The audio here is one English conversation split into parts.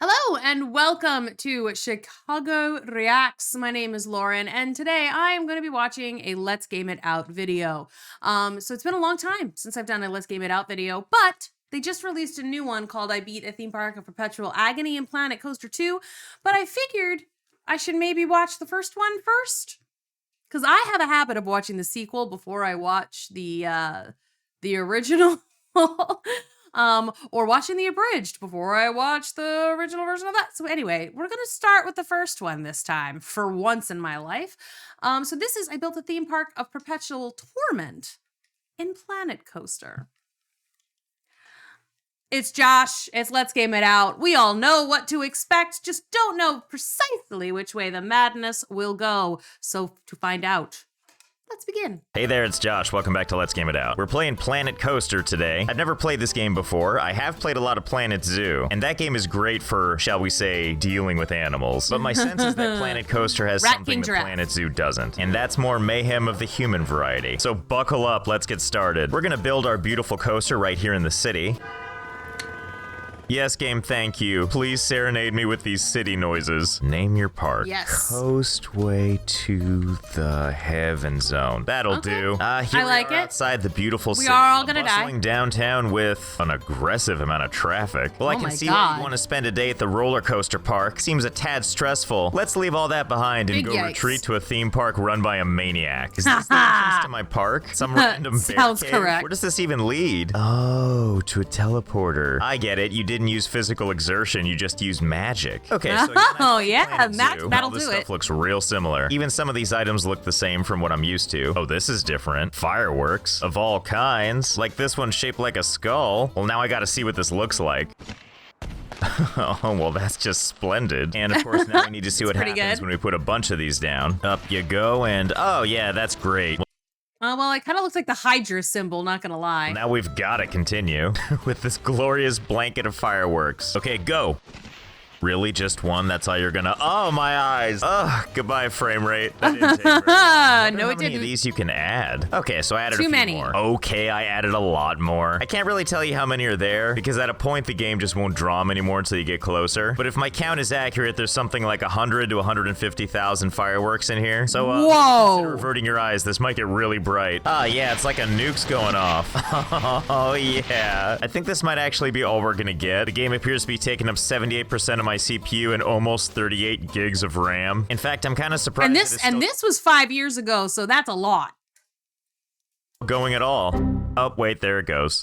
Hello and welcome to Chicago Reacts. My name is Lauren and today I am going to be watching a Let's Game It Out video. So it's been a long time since I've done a Let's Game It Out video, but they just released a new one called I Beat a Theme Park of Perpetual Agony and Planet Coaster 2, but I figured I should maybe watch the first one first because I have a habit of watching the sequel before I watch the original. Or watching the abridged before I watch the original version of that. So anyway, we're going to start with the first one this time, for once in my life. So this is, I built a theme park of Perpetual Torment in Planet Coaster. It's Josh, it's Let's Game It Out. We all know what to expect, just don't know precisely which way the madness will go. So to find out, let's begin. Hey there, it's Josh. Welcome back to Let's Game It Out. We're playing Planet Coaster today. I've never played this game before. I have played a lot of Planet Zoo, and that game is great for, shall we say, dealing with animals. But my sense is that Planet Coaster has something that Planet Zoo doesn't, and that's more mayhem of the human variety. So buckle up, let's get started. We're gonna build our beautiful coaster right here in the city. Yes, game, thank you. Please serenade me with these city noises. Name your park. Yes. Coastway to the Heaven Zone. That'll do. Here I like we are it. outside the beautiful city. We are all gonna bustling die. downtown with an aggressive amount of traffic. Well, I can see why you want to spend a day at the roller coaster park. Seems a tad stressful. Let's leave all that behind and go retreat to a theme park run by a maniac. Is this the entrance to my park? Some random Sounds bear cave? correct. Where does this even lead? Oh, to a teleporter. I get it. You didn't use physical exertion, you just used magic. Okay, so oh yeah, that'll this do stuff it. Looks real similar. Even some of these items look the same from what I'm used to. Oh, this is different. Fireworks of all kinds. Like this one shaped like a skull. Well, now I gotta see what this looks like. Oh, well, that's just splendid. And of course, now we need to see what happens when we put a bunch of these down. Up you go, and oh yeah, that's great. Well, it kind of looks like the Hydra symbol, not gonna lie. Now we've got to continue with this glorious blanket of fireworks. Okay, go. Really, just one? That's all you're gonna... Oh, my eyes. Ugh, goodbye, frame rate. That didn't take very long. No, it didn't. How many of these you can add? Okay, so I added Too a few many. more. Okay, I added a lot more. I can't really tell you how many are there, because at a point, the game just won't draw them anymore until you get closer. But if my count is accurate, there's something like 100 to 150,000 fireworks in here. So, whoa! Consider averting your eyes. This might get really bright. Ah, yeah, it's like a nuke's going off. Oh, yeah. I think this might actually be all we're gonna get. The game appears to be taking up 78% of my CPU and almost 38 gigs of RAM. In fact, I'm kind of surprised. And this was 5 years ago, so that's a lot. Going at all. Oh, wait, there it goes.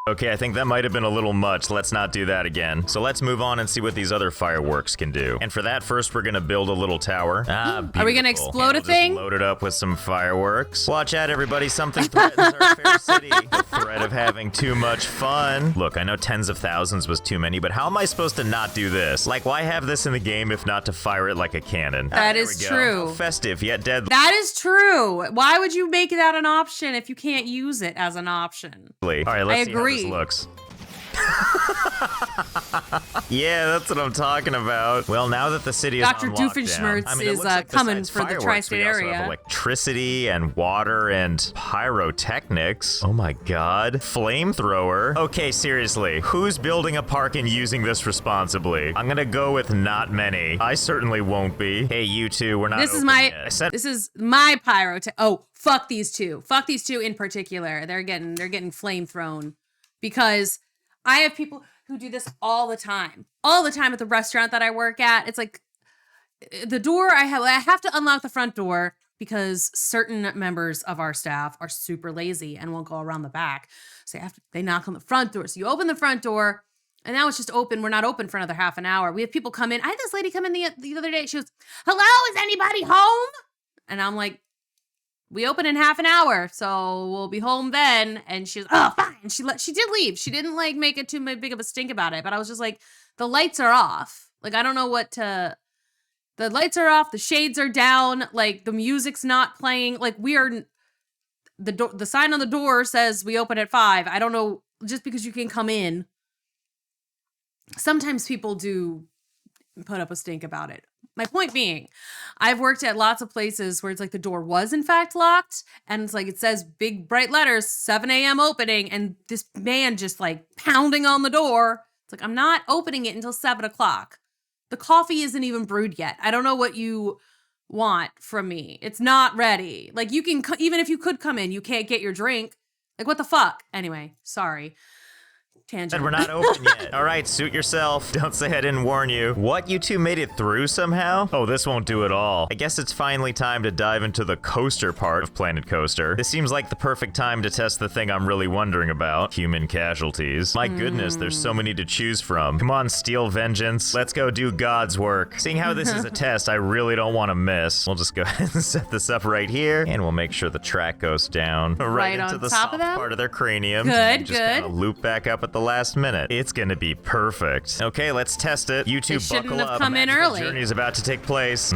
Okay, I think that might have been a little much. Let's not do that again. So let's move on and see what these other fireworks can do. And for that, first we're gonna build a little tower. Ah, beautiful. Are we gonna explode a thing? Load it up with some fireworks. Watch out, everybody. Something threatens our fair city. The threat of having too much fun. Look, I know tens of thousands was too many, but how am I supposed to not do this? Like, why have this in the game if not to fire it like a cannon? That is true. Festive yet deadly. That is true. Why would you make that an option if you can't use it as an option? All right, let's see how this looks. Yeah, that's what I'm talking about. Well, now that the city is Dr. on lockdown, Doofenshmirtz is coming for the tri-state area. We also have electricity and water and pyrotechnics. Oh my god. Flamethrower. Okay, seriously. Who's building a park and using this responsibly? I'm gonna go with not many. I certainly won't be. Hey, you two, we're not This is my pyrotech. Oh, fuck these two. Fuck these two in particular. They're getting flame thrown. Because I have people who do this all the time at the restaurant that I work at. It's like the door, I have to unlock the front door because certain members of our staff are super lazy and won't go around the back. So they knock on the front door. So you open the front door and now it's just open. We're not open for another half an hour. We have people come in. I had this lady come in the other day. She goes, "Hello, is anybody home?" And I'm like, "We open in half an hour, so we'll be home then." And she was, "Oh, fine." She did leave. She didn't like make it too big of a stink about it. But I was just like, the lights are off. Like, I don't know what to. The lights are off. The shades are down. Like, the music's not playing. Like, the sign on the door says we open at 5. I don't know. Just because you can come in. Sometimes people do put up a stink about it. My point being, I've worked at lots of places where it's like the door was in fact locked and it's like it says big bright letters, 7 a.m. opening, and this man just like pounding on the door It's like, I'm not opening it until 7 o'clock. The coffee isn't even brewed yet. I don't know what you want from me. It's not ready. Like, you can, even if you could come in, you can't get your drink. Like, what the fuck? Anyway, sorry. Tangent. We're not open yet. All right, suit yourself. Don't say I didn't warn you. What, you two made it through somehow? Oh, this won't do at all. I guess it's finally time to dive into the coaster part of Planet Coaster. This seems like the perfect time to test the thing I'm really wondering about. Human casualties. My goodness, there's so many to choose from. Come on, Steel Vengeance. Let's go do God's work. Seeing how this is a test, I really don't want to miss. We'll just go ahead and set this up right here, and we'll make sure the track goes down right into the soft part of their cranium. Good, just kind of loop back up at the last minute. It's gonna be perfect. Okay, let's test it. You two buckle up. Come in early. The journey is about to take place.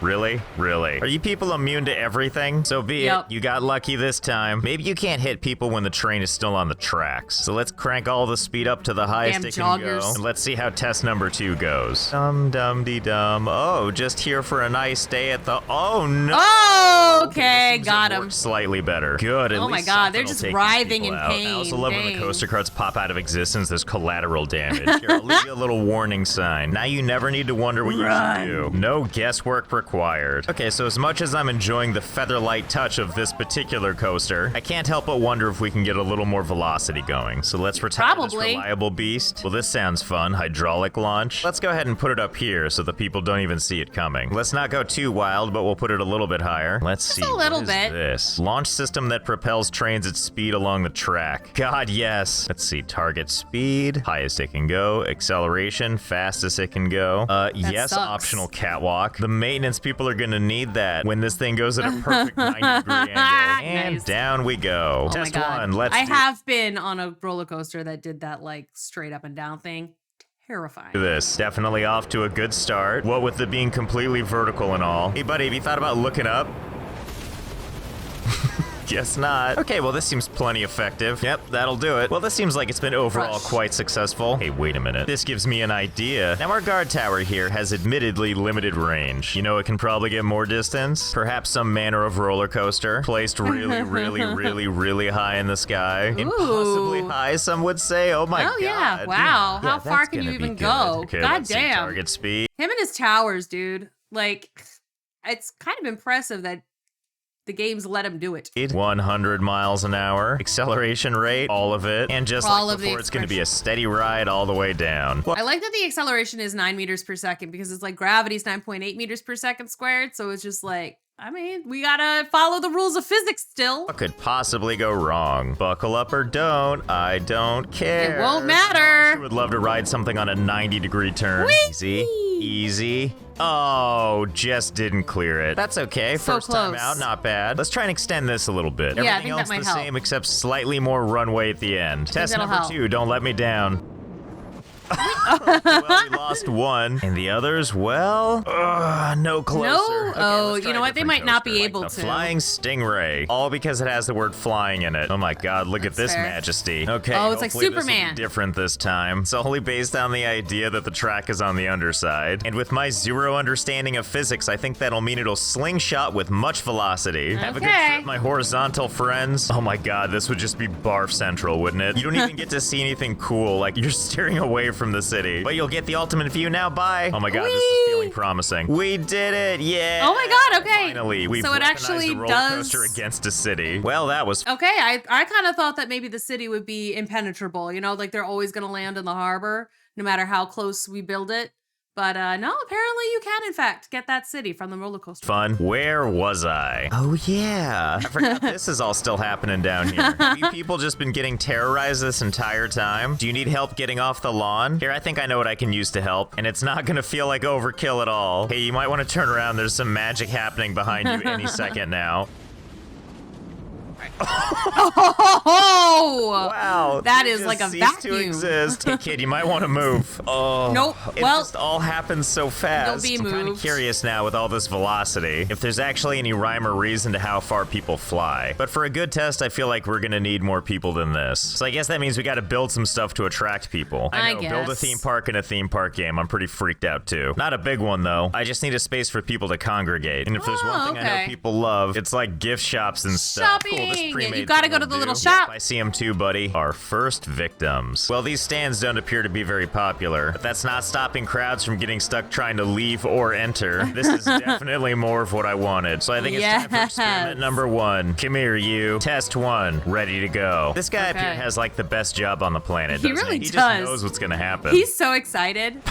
Really? Really? Are you people immune to everything? So be it. You got lucky this time. Maybe you can't hit people when the train is still on the tracks. So let's crank all the speed up to the highest it can go. And let's see how test number 2 goes. Dum-dum-de-dum. Oh, just here for a nice day at the... Oh, no! Oh, okay. Got him. Slightly better. Good. Oh my god, they're just writhing in pain. I also love when the coaster carts pop out of existence. There's collateral damage. Here, I'll leave you a little warning sign. Now you never need to wonder what you should do. No guesswork required. Okay, so as much as I'm enjoying the feather-light touch of this particular coaster, I can't help but wonder if we can get a little more velocity going. So let's retire this reliable beast. Well, this sounds fun. Hydraulic launch. Let's go ahead and put it up here so the people don't even see it coming. Let's not go too wild, but we'll put it a little bit higher. Let's see. Just a little bit. This launch system that propels trains at speed along the track. God, yes. Let's see. Target speed, highest it can go. Acceleration, fastest it can go. Yes, optional catwalk. The maintenance people are gonna need that when this thing goes at a perfect 90-degree angle. And down we go. Test one. I have been on a roller coaster that did that like straight up and down thing. Terrifying. This definitely off to a good start. What with it being completely vertical and all. Hey buddy, have you thought about looking up? Guess not. Okay, well this seems plenty effective. Yep, that'll do it. Well, this seems like it's been overall quite successful. Hey, wait a minute. This gives me an idea. Now our guard tower here has admittedly limited range. You know, it can probably get more distance. Perhaps some manner of roller coaster placed really, really high in the sky. Impossibly high, some would say. Oh my god. Oh yeah, wow. How far can you even go? Okay, god damn. Target speed. Him and his towers, dude. Like, it's kind of impressive that the games let him do it. 100 miles an hour, acceleration rate, all of it, and just like before, it's going to be a steady ride all the way down. I like that the acceleration is 9 meters per second because it's like gravity's 9.8 meters per second squared, so it's just like, I mean, we gotta follow the rules of physics still. What could possibly go wrong? Buckle up or don't, I don't care. It won't matter. I sure would love to ride something on a 90-degree turn. Whee! Easy, easy. Oh, just didn't clear it. That's okay. So First close. time out, not bad. Let's try and extend this a little bit. Yeah, Everything I think else that might the help. same except slightly more runway at the end. Test number 2, don't let me down. Well, we lost one, and the others, well, no closer. No, Okay, you know what? They might not be able the to. Flying Stingray, all because it has the word flying in it. Oh my god, look at this fair. majesty. Okay, Oh, it's like hopefully this will be Superman. different this time. Solely based on the idea that the track is on the underside. And with my zero understanding of physics, I think that'll mean it'll slingshot with much velocity. Have a good trip, my horizontal friends. Oh my god, this would just be barf central, wouldn't it? You don't even get to see anything cool, like you're steering away from the city. But you'll get the ultimate view now, bye. Oh my god, this is feeling promising. We did it, yeah. Oh my god, okay. Finally, we've so it actually a roller coaster against a city. Well, that was okay. I kind of thought that maybe the city would be impenetrable, you know, like they're always going to land in the harbor no matter how close we build it. But no, apparently you can, in fact, get that city from the roller coaster. fun. Where was I? Oh, yeah. I forgot this is all still happening down here. Have you people just been getting terrorized this entire time? Do you need help getting off the lawn? Here, I think I know what I can use to help, and it's not gonna feel like overkill at all. Hey, you might want to turn around. There's some magic happening behind you any second now. Oh! Wow. That is like a vacuum. To exist. Hey, kid, you might want to move. Oh. Nope. It just all happens so fast. They'll be I'm kind of curious now with all this velocity, if there's actually any rhyme or reason to how far people fly. But for a good test, I feel like we're gonna need more people than this. So I guess that means we gotta build some stuff to attract people. I know, build a theme park in a theme park game. I'm pretty freaked out too. Not a big one though. I just need a space for people to congregate. And if there's one thing I know people love, it's like gift shops and stuff. Shopping. Cool, this thing. Pre-made You gotta thing go to will the little do. shop. Yep, I see them too, buddy. Our first victims. Well, these stands don't appear to be very popular, but that's not stopping crowds from getting stuck trying to leave or enter. This is definitely more of what I wanted. So I think it's time for experiment number 1. Come here, you. Test 1. Ready to go. This guy up here has like the best job on the planet, He doesn't really he? He does. just knows what's gonna happen. He's so excited.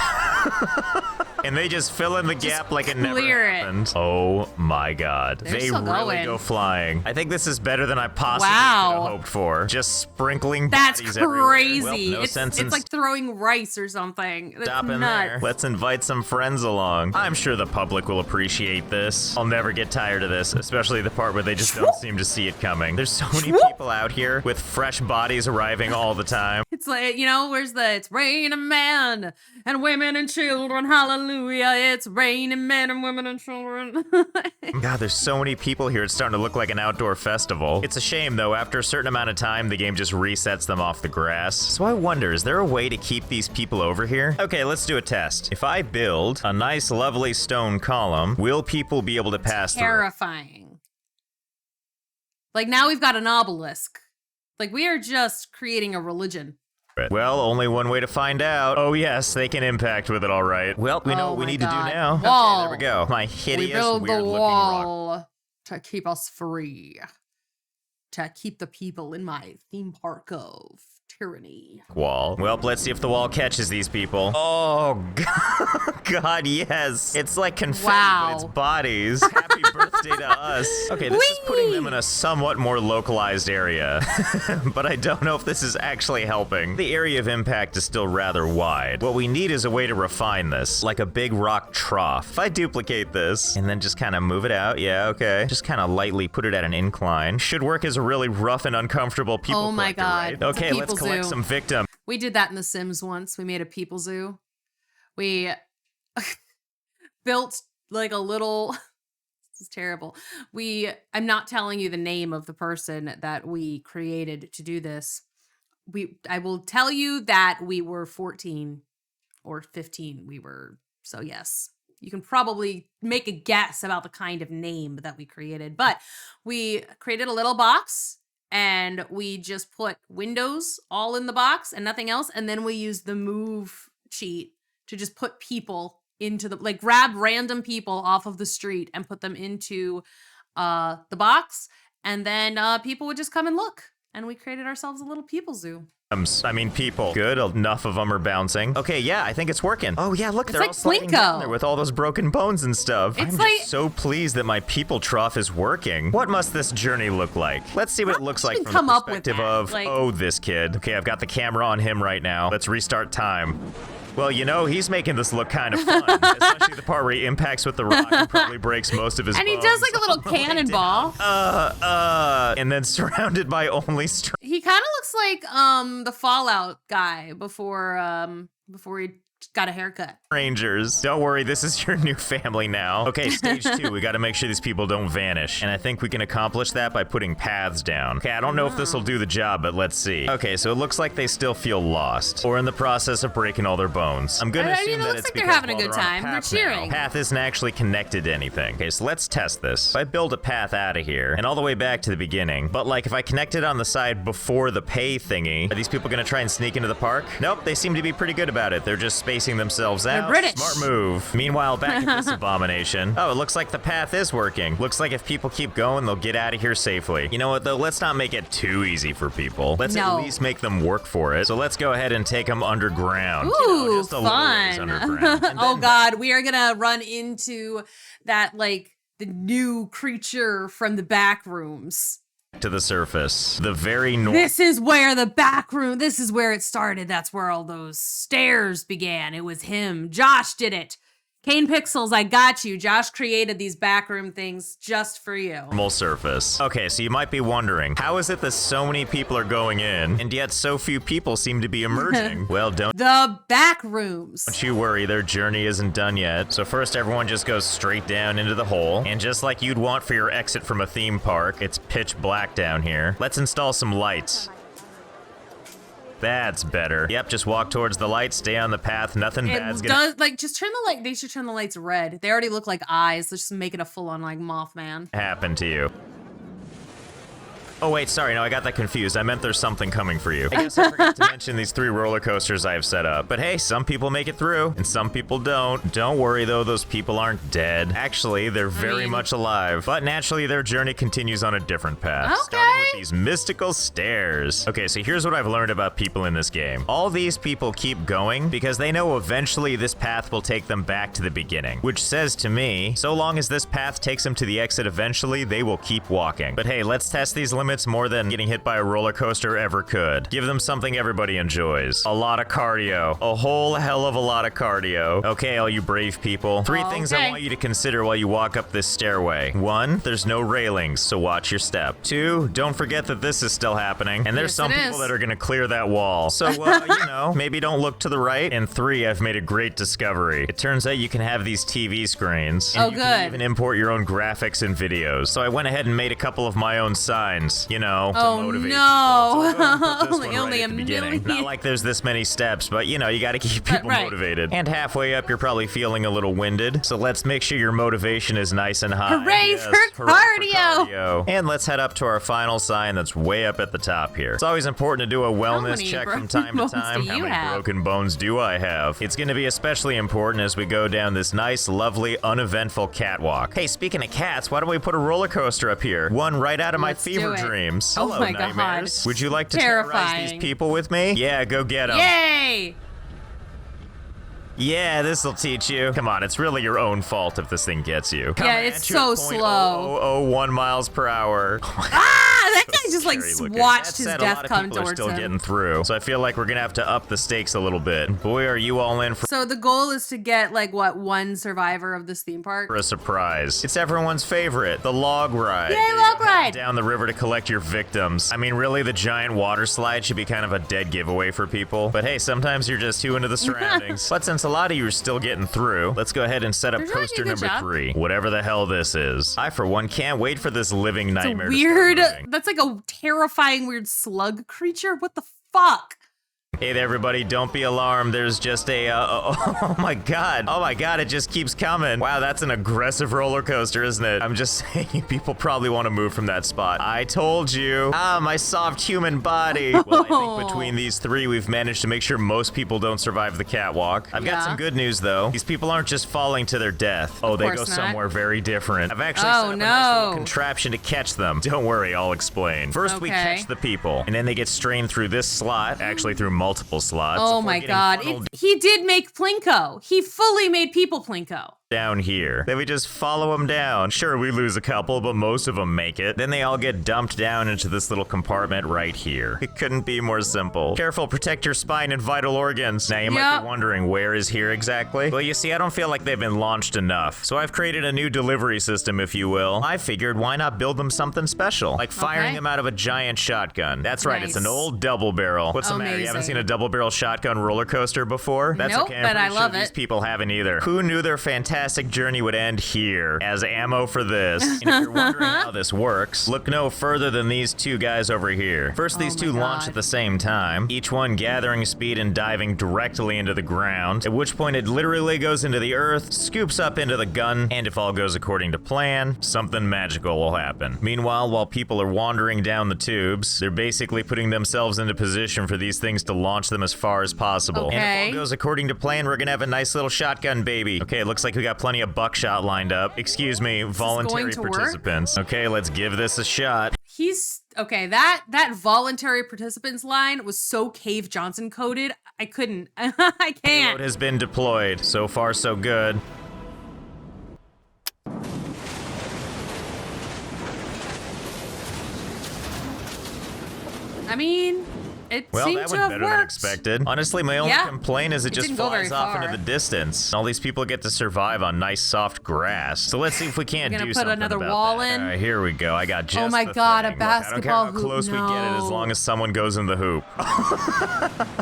And they just fill in the gap like it never clear it. happened. Oh my god. They're They still really going. go flying. I think this is better than I possibly could have hoped for. Just sprinkling That's bodies everywhere. crazy. Well, no sense in it's like throwing rice or something. That's stopping nuts. there. Let's invite some friends along. I'm sure the public will appreciate this. I'll never get tired of this, especially the part where they just don't seem to see it coming. There's so many people out here with fresh bodies arriving all the time. It's like, you know, where's the, it's raining men and women and children, hallelujah, it's raining men and women and children. God, there's so many people here, it's starting to look like an outdoor festival. It's a shame, though, after a certain amount of time, the game just resets them off the grass. So I wonder, is there a way to keep these people over here? Okay, let's do a test. If I build a nice, lovely stone column, will people be able to pass through? Terrifying. Like, now we've got an obelisk. Like, we are just creating a religion. Well, only one way to find out. Oh, yes, they can impact with it all right. Well, we know what we need to do now. Wall. Okay, there we go. My We hideous, build the weird-looking rock. wall to keep us free. To keep the people in my theme park of tyranny. Wall. Well, let's see if the wall catches these people. Oh, God, yes. It's like confetti, but it's bodies. Happy birthday to us. Okay, this is putting them in a somewhat more localized area, but I don't know if this is actually helping. The area of impact is still rather wide. What we need is a way to refine this, like a big rock trough. If I duplicate this and then just kind of move it out, yeah, okay. Just kind of lightly put it at an incline. Should work as a really rough and uncomfortable people Oh my collector, God. right? Okay, It's a let's people collect zoo. some victims. We did that in The Sims once. We made a people zoo. We built like a little, this is terrible. I'm not telling you the name of the person that we created to do this. I will tell you that we were 14 or 15. So yes, you can probably make a guess about the kind of name that we created, but we created a little box and we just put windows all in the box and nothing else. And then we used the move cheat to just put people into like grab random people off of the street and put them into the box. And then people would just come and look. And we created ourselves a little people zoo. I mean, people. Good, enough of them are bouncing. Okay, yeah, I think it's working. Oh, yeah, look, they're like all sliding Plinko. down there with all those broken bones and stuff. It's I'm like- just so pleased that my people trough is working. What must this journey look like? Let's see what it looks like even from come the up with perspective that? of, Like- oh, this kid. Okay, I've got the camera on him right now. Let's restart time. Well, you know, he's making this look kind of fun, especially the part where he impacts with the rock and probably breaks most of his And he bones does like a little on the way cannonball. down. And then surrounded by only He kind of looks like the Fallout guy before he got a haircut. strangers. Don't worry, this is your new family now. Okay, stage 2, we gotta make sure these people don't vanish. And I think we can accomplish that by putting paths down. Okay, I don't know if this will do the job, but let's see. Okay, so it looks like they still feel lost, or in the process of breaking all their bones. I'm gonna I assume mean, it that looks it's like they're because, having a well, good they're on time. They're path now. cheering. Path isn't actually connected to anything. Okay, so let's test this. If I build a path out of here, and all the way back to the beginning, but like if I connect it on the side before the pay thingy, are these people gonna try and sneak into the park? Nope, they seem to be pretty good about it. They're just spacing themselves out. They're British. Smart move. Meanwhile, back at this abomination. Oh, it looks like the path is working. Looks like if people keep going, they'll get out of here safely. You know what, though? Let's not make it too easy for people. Let's at No. least make them work for it. So let's go ahead and take them underground. Ooh, just a little ways fun. underground. And Oh then God, we are gonna run into that like the new creature from the back rooms. back to the surface. The very north. This is where this is where it started. That's where all those stairs began. It was him. Josh did it. Kane Pixels, I got you. Josh created these backroom things just for you. Normal surface. Okay, so you might be wondering, how is it that so many people are going in, and yet so few people seem to be emerging? Well, don't The back rooms. you worry, their journey isn't done yet. So first, everyone just goes straight down into the hole, and just like you'd want for your exit from a theme park, it's pitch black down here. Let's install some lights. That's better. Yep, just walk towards the light, stay on the path, nothing bad's It gonna does like just turn the light. They should turn the lights red. They already look like eyes. Let's just make it a full on like Mothman. happen to you. Oh wait, sorry, no, I got that confused. I meant there's something coming for you. I guess I forgot to mention these 3 roller coasters I have set up. But hey, some people make it through, and some people don't. Don't worry though, those people aren't dead. Actually, they're very much alive. But naturally, their journey continues on a different path. Starting with these mystical stairs. Okay, so here's what I've learned about people in this game. All these people keep going because they know eventually this path will take them back to the beginning. Which says to me, so long as this path takes them to the exit eventually, they will keep walking. But hey, let's test these limits more than getting hit by a roller coaster ever could. Give them something everybody enjoys. A lot of cardio. A whole hell of a lot of cardio. Okay, all you brave people. 3 things I want you to consider while you walk up this stairway. 1, there's no railings, so watch your step. 2, don't forget that this is still happening. And there's some people that are gonna clear that wall. So, you know, maybe don't look to the right. And 3, I've made a great discovery. It turns out you can have these TV screens. And you can even import your own graphics and videos. So I went ahead and made a couple of my own signs, you know, to motivate people. So only a million. Not like there's this many steps, but you know, you gotta keep people motivated. And halfway up, you're probably feeling a little winded. So let's make sure your motivation is nice and high. Hooray for cardio! And let's head up to our final sign that's way up at the top here. It's always important to do a wellness check from time to time. How many broken bones do I have? It's gonna be especially important as we go down this nice, lovely, uneventful catwalk. Hey, speaking of cats, why don't we put a roller coaster up here? One right out of my fever dreams. Hello, nightmares. Would you like to terrorize these people with me? Yeah, go get them. Yay! Yeah, this'll teach you. Come on, it's really your own fault if this thing gets you. Yeah, it's so slow. 0.001 miles per hour. That guy just like watched his death come towards him. Are still getting through, so I feel like we're gonna have to up the stakes a little bit. Boy, are you all in for... So the goal is to get like what, 1 survivor of this theme park? For a surprise. It's everyone's favorite, the log ride. Yay, log ride! Down the river to collect your victims. I mean, really, the giant water slide should be kind of a dead giveaway for people. But hey, sometimes you're just too into the surroundings. But since a lot of you are still getting through, let's go ahead and set up coaster number 3. Whatever the hell this is. I, for one, can't wait for this living nightmare to start moving. That's like a terrifying weird slug creature. What the fuck? Hey there, everybody, don't be alarmed. There's just a, oh my god, it just keeps coming. Wow, that's an aggressive roller coaster, isn't it? I'm just saying, people probably want to move from that spot. I told you. Ah, my soft human body. Well, I think between these 3, we've managed to make sure most people don't survive the catwalk. I've got some good news, though. These people aren't just falling to their death. Oh, they go somewhere very different. I've actually set up a nice little contraption to catch them. Don't worry, I'll explain. First, we catch the people, and then they get strained through this slot, actually through multiple slots. Oh my god. He did make Plinko. He fully made people Plinko. Down here. Then we just follow them down. Sure, we lose a couple, but most of them make it. Then they all get dumped down into this little compartment right here. It couldn't be more simple. Careful, protect your spine and vital organs. Now you might be wondering, where is here exactly? Well, you see, I don't feel like they've been launched enough. So I've created a new delivery system, if you will. I figured, why not build them something special? Like firing them out of a giant shotgun. That's right, it's an old double barrel. What's the matter? You haven't seen a double barrel shotgun roller coaster before? That's okay, but I love it. These people haven't either. Who knew their fantastic journey would end here as ammo for this? And if you're wondering how this works, look no further than these 2 guys over here. First, these 2 launch at the same time, each one gathering speed and diving directly into the ground, at which point it literally goes into the earth, scoops up into the gun, and if all goes according to plan, something magical will happen. Meanwhile, while people are wandering down the tubes, they're basically putting themselves into position for these things to launch them as far as possible. And if all goes according to plan, we're gonna have a nice little shotgun baby. Okay, it looks like we got plenty of buckshot lined up. Excuse me, voluntary participants. Okay, let's give this a shot. Okay, that voluntary participants line was so Cave Johnson coded. I couldn't. I can't. Payload has been deployed. So far, so good. I mean, it seemed that to went have better worked. than expected. Honestly, my only complaint is it just flies off into the distance. All these people get to survive on nice soft grass. So let's see if we can't do something about that. We're gonna put another wall in. All right, here we go. I got just Oh my god, a basketball hoop. I don't care how close we get it as long as someone goes in the hoop.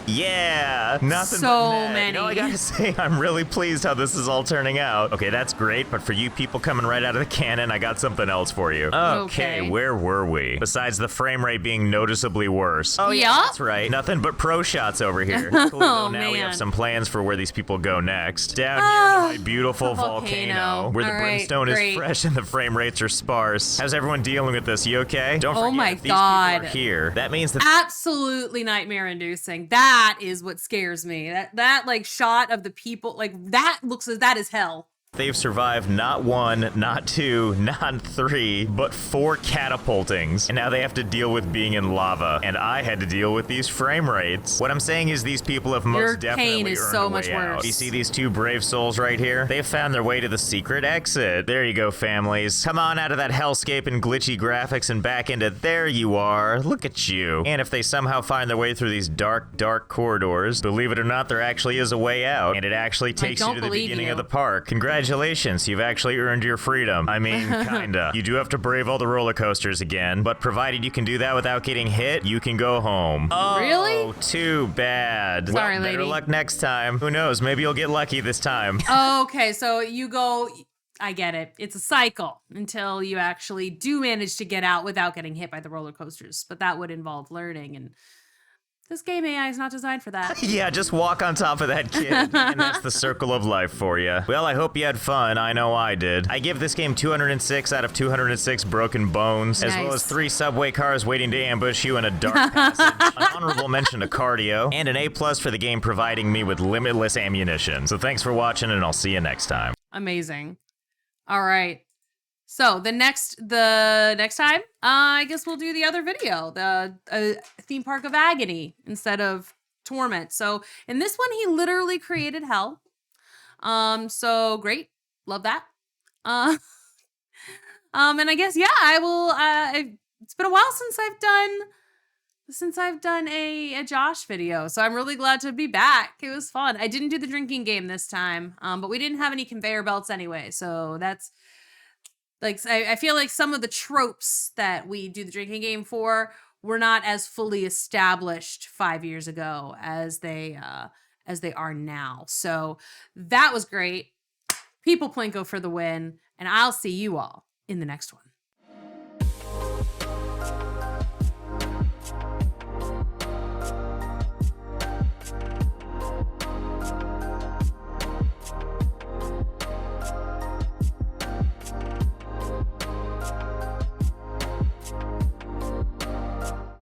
Yeah, nothing so but net. many. You know, I gotta say, I'm really pleased how this is all turning out. Okay, that's great, but for you people coming right out of the cannon, I got something else for you. Okay, where were we? Besides the frame rate being noticeably worse. Oh yeah, That's right. Nothing but pro shots over here. Luckily, though, now we have man. some plans for where these people go next. Down here, my beautiful volcano, where the brimstone is fresh and the frame rates are sparse. How's everyone dealing with this? You okay? Don't forget, my if these God. people are here, that means that absolutely nightmare-inducing. That is what scares me. That like shot of the people, like that is hell. they've survived not 1, not 2, not 3, but 4 catapultings. And now they have to deal with being in lava. And I had to deal with these frame rates. What I'm saying is these people have most definitely earned so a much way out. worse. You see these 2 brave souls right here? They've found their way to the secret exit. There you go, families. Come on out of that hellscape and glitchy graphics and back into there you are. Look at you. And if they somehow find their way through these dark, dark corridors, believe it or not, there actually is a way out. And it actually takes you to the beginning of the park. Congratulations, you've actually earned your freedom. I mean, kinda. You do have to brave all the roller coasters again, but provided you can do that without getting hit, you can go home. Oh, really? Too bad. Sorry, well, better lady. luck next time. Who knows? Maybe you'll get lucky this time. Okay, so you go... I get it. It's a cycle until you actually do manage to get out without getting hit by the roller coasters. But that would involve learning, and this game AI is not designed for that. Yeah, just walk on top of that kid, and that's the circle of life for you. Well, I hope you had fun. I know I did. I give this game 206 out of 206 broken bones, as well as 3 subway cars waiting to ambush you in a dark passage, an honorable mention to cardio, and an A+ for the game providing me with limitless ammunition. So thanks for watching, and I'll see you next time. Amazing. All right. So the next time, I guess we'll do the other video, the theme park of agony instead of torment. So in this one, he literally created hell. So great, love that. And I guess I will. It's been a while since I've done a Josh video, so I'm really glad to be back. It was fun. I didn't do the drinking game this time, but we didn't have any conveyor belts anyway, so that's like I feel like some of the tropes that we do the drinking game for were not as fully established 5 years ago as they are now. So that was great. People Plinko for the win, and I'll see you all in the next one.